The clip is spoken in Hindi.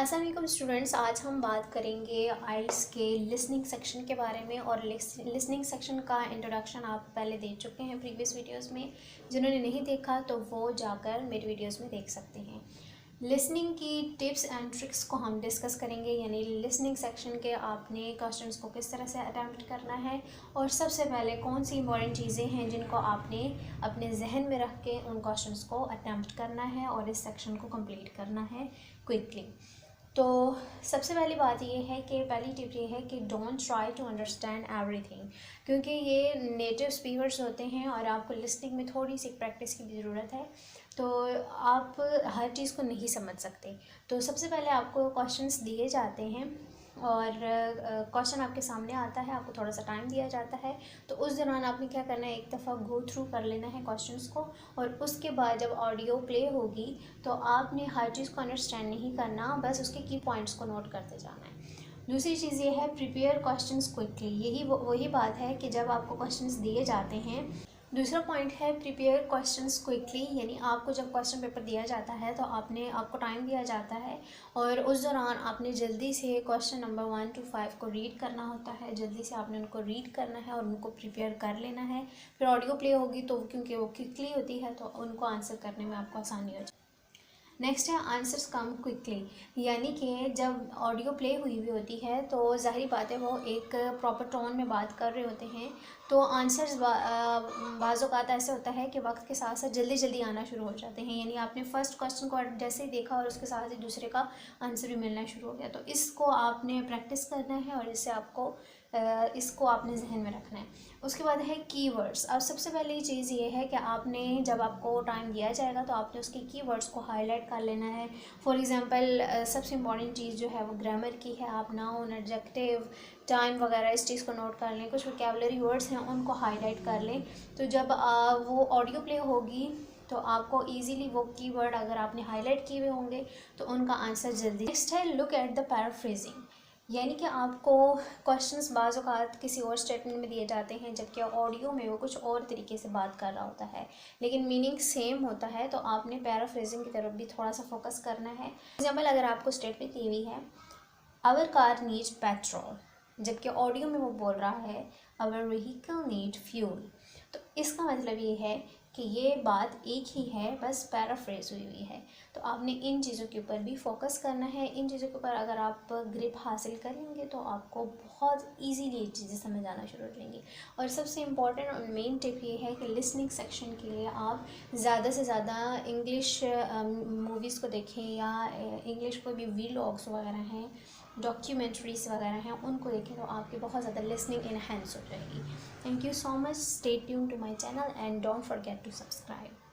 अस्सलाम वालेकुम स्टूडेंट्स, आज हम बात करेंगे आइल्स के लिसनिंग सेक्शन के बारे में। और लिसनिंग सेक्शन का इंट्रोडक्शन आप पहले दे चुके हैं प्रीवियस वीडियोस में। जिन्होंने नहीं देखा तो वो जाकर मेरे वीडियोस में देख सकते हैं। लिसनिंग की टिप्स एंड ट्रिक्स को हम डिस्कस करेंगे, यानी लिसनिंग सेक्शन के आपने क्वेश्चंस को किस तरह से अटैम्प्ट करना है और सबसे पहले कौन सी इंपॉर्टेंट चीज़ें हैं जिनको आपने अपने जहन में रख के उन क्वेश्चंस को अटैम्प्ट करना है और इस सेक्शन को कंप्लीट करना है क्विकली। तो सबसे पहली बात ये है कि पहली टिप ये है कि don't try to understand everything, क्योंकि ये नेटिव स्पीकर्स होते हैं और आपको लिसनिंग में थोड़ी सी प्रैक्टिस की भी ज़रूरत है। तो आप हर चीज़ को नहीं समझ सकते। तो सबसे पहले आपको क्वेश्चंस दिए जाते हैं और क्वेश्चन आपके सामने आता है, आपको थोड़ा सा टाइम दिया जाता है। तो उस दौरान आपने क्या करना है, एक दफ़ा गो थ्रू कर लेना है क्वेश्चंस को, और उसके बाद जब ऑडियो प्ले होगी तो आपने हर चीज़ को अंडरस्टैंड नहीं करना, बस उसके की पॉइंट्स को नोट करते जाना है। दूसरी चीज़ ये है, प्रिपेयर क्वेश्चंस क्विकली। यही वही बात है कि जब आपको क्वेश्चंस दिए जाते हैं। दूसरा पॉइंट है प्रिपेयर क्वेश्चंस क्विकली, यानी आपको जब क्वेश्चन पेपर दिया जाता है तो आपको टाइम दिया जाता है और उस दौरान आपने जल्दी से क्वेश्चन नंबर 1 to 5 को रीड करना होता है। जल्दी से आपने उनको रीड करना है और उनको प्रिपेयर कर लेना है। फिर ऑडियो प्ले होगी तो क्योंकि वो क्विकली होती है तो उनको आंसर करने में आपको आसानी हो जाए। नेक्स्ट है आंसर्स कम क्विकली, यानी कि जब ऑडियो प्ले हुई होती है तो ज़ाहिर बात है वो एक प्रॉपर टोन में बात कर रहे होते हैं। तो आंसर्स बाज़ औक़ात ऐसे होता है कि वक्त के साथ साथ जल्दी जल्दी आना शुरू हो जाते हैं, यानी आपने फर्स्ट क्वेश्चन को जैसे ही देखा और उसके साथ ही दूसरे का आंसर भी मिलना शुरू हो गया। तो इसको आपने प्रैक्टिस करना है और इसको आपने जहन में रखना है। उसके बाद है कीवर्ड्स। अब सबसे पहली चीज़ ये है कि आपने जब आपको टाइम दिया जाएगा तो आपने उसके कीवर्ड्स को हाईलाइट कर लेना है। फॉर एग्जांपल सबसे इम्पॉर्टेंट चीज़ जो है वो ग्रामर की है। आप नाउन, एडजेक्टिव, टाइम वगैरह इस चीज़ को नोट कर लें। कुछ वोकैबुलरी वर्ड्स हैं उनको हाईलाइट कर लें। तो जब वो ऑडियो प्ले होगी तो आपको इजीली वो कीवर्ड अगर आपने हाईलाइट किए हुए होंगे तो उनका आंसर जल्दी। नेक्स्ट है लुक एट द पैराफ्रेजिंग, यानी कि आपको क्वेश्चंस बाज़ औक़ात किसी और स्टेटमेंट में दिए जाते हैं जबकि ऑडियो में वो कुछ और तरीके से बात कर रहा होता है लेकिन मीनिंग सेम होता है। तो आपने पैराफ्रेजिंग की तरफ भी थोड़ा सा फोकस करना है। एग्जाम्पल अगर आपको स्टेटमेंट दी हुई है आवर कार नीड्स पेट्रोल, जबकि ऑडियो में वो बोल रहा है आवर व्हीकल नीड फ्यूल। तो इसका मतलब ये है कि ये बात एक ही है, बस पैराफ्रेज हुई हुई है। तो आपने इन चीज़ों के ऊपर भी फोकस करना है। इन चीज़ों के ऊपर अगर आप ग्रिप हासिल करेंगे तो आपको बहुत इजीली ये चीज़ें समझ आना शुरू हो जाएंगी। और सबसे इम्पॉर्टेंट और मेन टिप ये है कि लिसनिंग सेक्शन के लिए आप ज़्यादा से ज़्यादा इंग्लिश मूवीज़ को देखें या इंग्लिश कोई भी वीलॉग्स वगैरह हैं, डॉक्यूमेंट्रीज़ वगैरह हैं, उनको देखें तो आपकी बहुत ज़्यादा लिसनिंग इनहेंस हो जाएगी। Thank you so much. Stay tuned to my channel and don't forget to subscribe.